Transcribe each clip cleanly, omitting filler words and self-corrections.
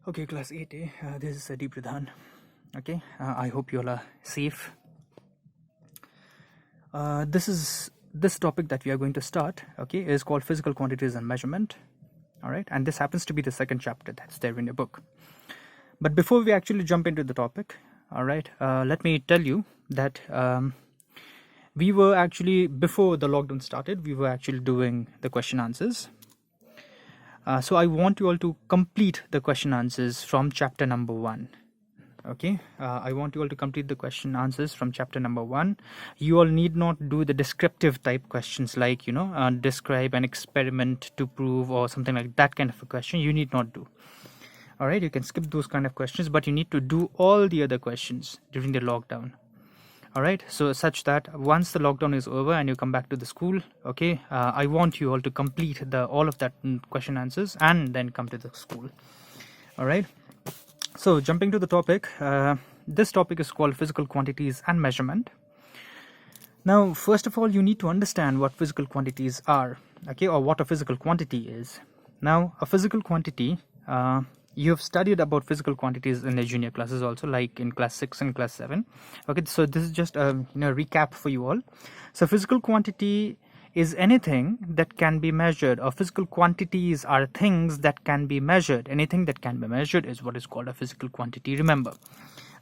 Okay, class 8A, this is Deep Pradhan. Okay, I hope you all are safe. This topic that we are going to start, okay, is called physical quantities and measurement. All right, and this happens to be the second chapter that's there in your book. But before we actually jump into the topic, all right, let me tell you that we were actually, before the lockdown started, we were actually doing the question answers. So I want you all to complete the question answers from chapter number 1. Okay, I want you all to complete the question answers from chapter number 1. You all need not do the descriptive type questions like, describe an experiment to prove or something like that kind of a question. You need not do. All right, you can skip those kind of questions, but you need to do all the other questions during the lockdown. All right, so such that once the lockdown is over and you come back to the school, okay, I want you all to complete all of that question answers and then come to the school. All right, so jumping to the topic, this topic is called physical quantities and measurement. Now, first of all, you need to understand what physical quantities are, okay, or what a physical quantity is. Now, a physical quantity, you have studied about physical quantities in the junior classes also, like in class 6 and class 7. Okay, so this is just a recap for you all. So physical quantity is anything that can be measured, or physical quantities are things that can be measured. Anything that can be measured is what is called a physical quantity, remember.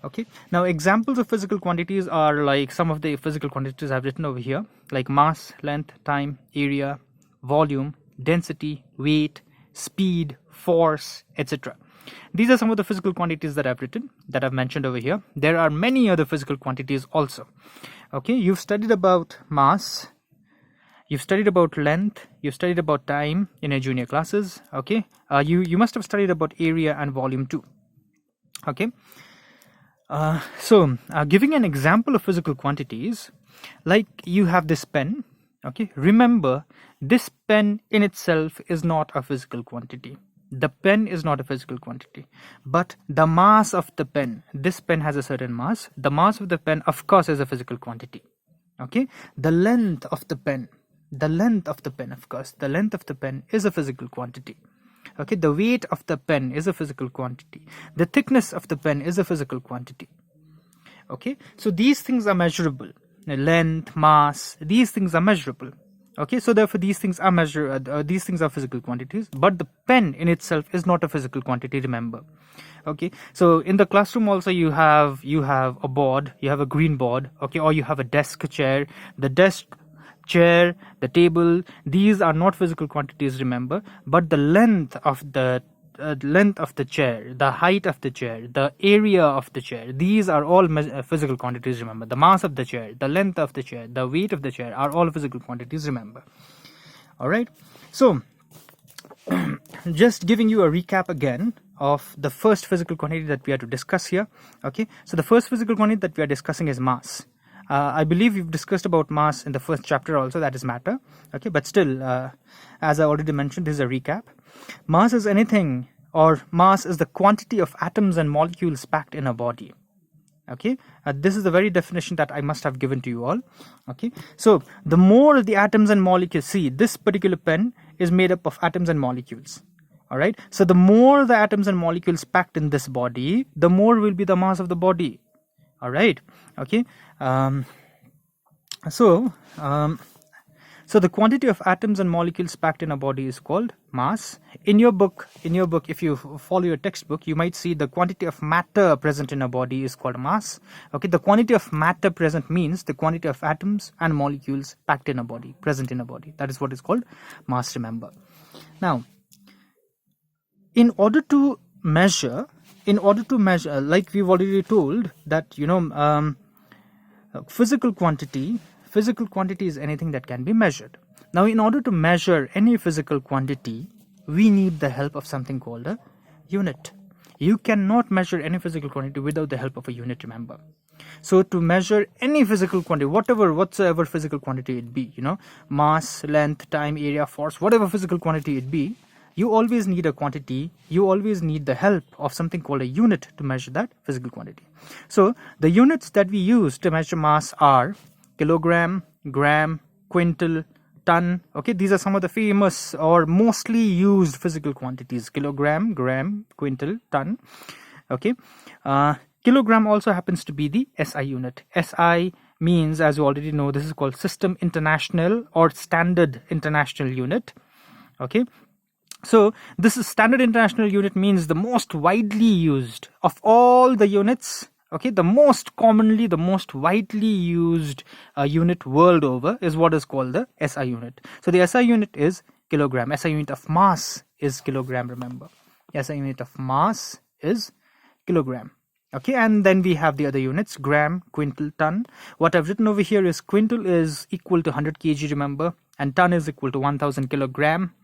Okay, now examples of physical quantities are like some of the physical quantities I've written over here, like mass, length, time, area, volume, density, weight, speed, force, etc. These are some of the physical quantities that I've written, that I've mentioned over here. There are many other physical quantities also. Okay, you've studied about mass, you've studied about length, you've studied about time in your junior classes. Okay, you must have studied about area and volume too. Okay, so giving an example of physical quantities, like you have this pen. Okay, remember, this pen in itself is not a physical quantity. The pen is not a physical quantity, but the mass of the pen, this pen has a certain mass. The mass of the pen, of course, is a physical quantity. Okay, the length of the pen, of course, the length of the pen is a physical quantity. Okay, the weight of the pen is a physical quantity. The thickness of the pen is a physical quantity. Okay, so these things are measurable. Length, mass, these things are measurable. Okay, so therefore these things are physical quantities, but the pen in itself is not a physical quantity, remember. Okay, so in the classroom also you have a board, you have a green board, okay, or you have a desk chair. The desk chair, the table, these are not physical quantities, remember, but the length of the chair, the height of the chair, the area of the chair, these are all physical quantities, remember. The mass of the chair, the length of the chair, the weight of the chair are all physical quantities, remember. All right, so just giving you a recap again of the first physical quantity that we are to discuss here. Okay, so the first physical quantity that we are discussing is mass. I believe we've discussed about mass in the first chapter also, that is matter. Okay, but still, as I already mentioned, this is a recap. Mass is anything, or mass is the quantity of atoms and molecules packed in a body. Okay, this is the very definition that I must have given to you all. Okay, so the more the atoms and molecules, see, this particular pen is made up of atoms and molecules. All right, so the more the atoms and molecules packed in this body, the more will be the mass of the body. All right, okay, so the quantity of atoms and molecules packed in a body is called mass. In your book, if you follow your textbook, you might see the quantity of matter present in a body is called mass. Okay, the quantity of matter present means the quantity of atoms and molecules packed in a body, present in a body. That is what is called mass, remember. Now, in order to measure, like we've already told that, physical quantity is anything that can be measured. Now, in order to measure any physical quantity, we need the help of something called a unit. You cannot measure any physical quantity without the help of a unit, remember. So to measure any physical quantity, whatsoever physical quantity it be, mass, length, time, area, force, whatever physical quantity it be, you always need a quantity, you always need the help of something called a unit to measure that physical quantity. So the units that we use to measure mass are kilogram, gram, quintal, ton. Okay, these are some of the famous or mostly used physical quantities: kilogram, gram, quintal, ton. Okay, kilogram also happens to be the SI unit. SI means, as you already know, this is called System International or Standard International Unit. Okay, so this is Standard International Unit, means the most widely used of all the units. Okay, the most widely used unit world over is what is called the SI unit. So the SI unit is kilogram. SI unit of mass is kilogram, remember. SI unit of mass is kilogram. Okay, and then we have the other units: gram, quintal, ton. What I've written over here is quintal is equal to 100 kg, remember, and ton is equal to 1000 kilogram.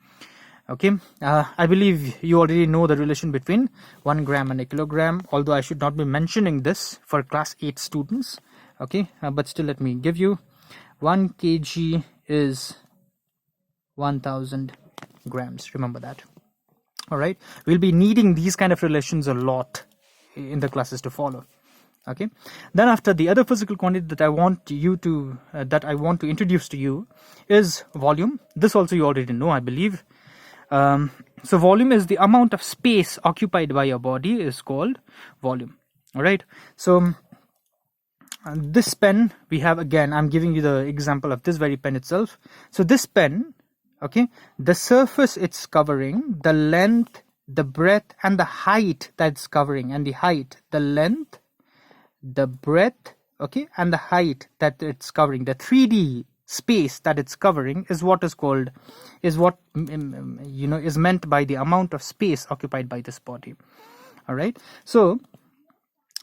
Okay, I believe you already know the relation between 1 gram and a kilogram, although I should not be mentioning this for class 8 students. Okay, but still let me give you. 1 kg is 1000 grams, remember that. All right, we'll be needing these kind of relations a lot in the classes to follow. Okay, then after, the other physical quantity that I want to introduce to you is volume. This also you already know, I believe. So volume is the amount of space occupied by your body is called volume. All right, so this pen we have, again I'm giving you the example of this very pen itself. So this pen, okay, the surface it's covering, the length, the breadth, and the height that's covering, and the height, the length, the breadth, okay, and the height that it's covering, the 3D space that it's covering is what is called, is what is meant by the amount of space occupied by this body. All right, so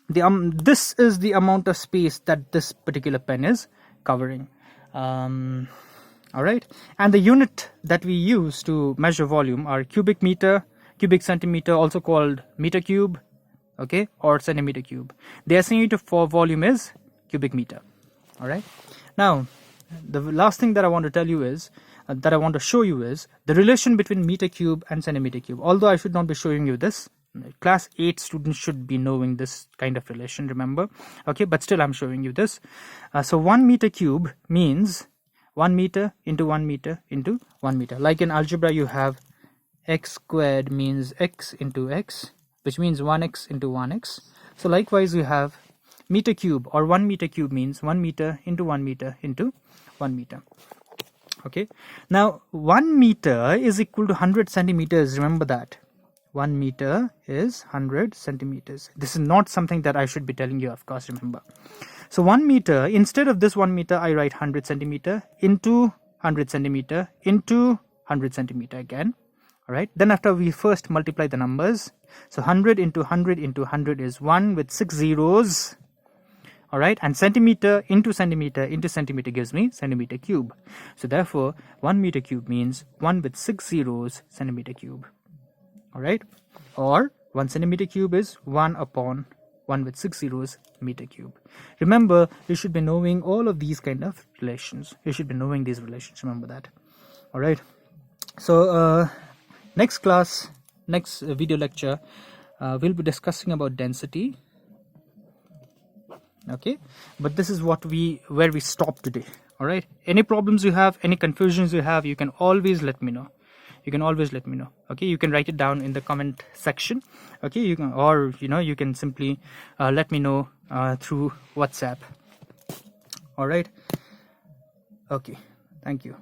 the this is the amount of space that this particular pen is covering. All right, and the unit that we use to measure volume are cubic meter, cubic centimeter, also called meter cube, okay, or centimeter cube. The SI unit for volume is cubic meter. All right, now the last thing that I want to tell you is that I want to show you is the relation between meter cube and centimeter cube. Although I should not be showing you this, class 8 students should be knowing this kind of relation, remember. Okay, but still I'm showing you this. So 1 meter cube means 1 meter into 1 meter into 1 meter. Like in algebra you have x squared means x into x, which means 1x into 1x. So likewise you have meter cube, or 1 meter cube means 1 meter into 1 meter into 1 meter. Okay, now 1 meter is equal to 100 centimeters, remember that. 1 meter is 100 centimeters. This is not something that I should be telling you, of course, remember. So 1 meter, instead of this 1 meter I write 100 centimeter into 100 centimeter into 100 centimeter again. All right, then after we first multiply the numbers, so 100 into 100 into 100 is 1 with 6 zeros. All right, and centimeter into centimeter gives me centimeter cube. So therefore 1 meter cube means 1 with 6 zeros centimeter cube. All right, or 1 centimeter cube is 1 upon 1 with 6 zeros meter cube. Remember, you should be knowing all of these kind of relations. You should be knowing these relations, remember that. All right, so next class, next video lecture, we'll be discussing about density. Okay, but this is where we stop today. All right, any problems you have, any confusions you have, you can always let me know. Okay, you can write it down in the comment section. Okay, you can, or you can simply let me know through WhatsApp. All right, okay, thank you.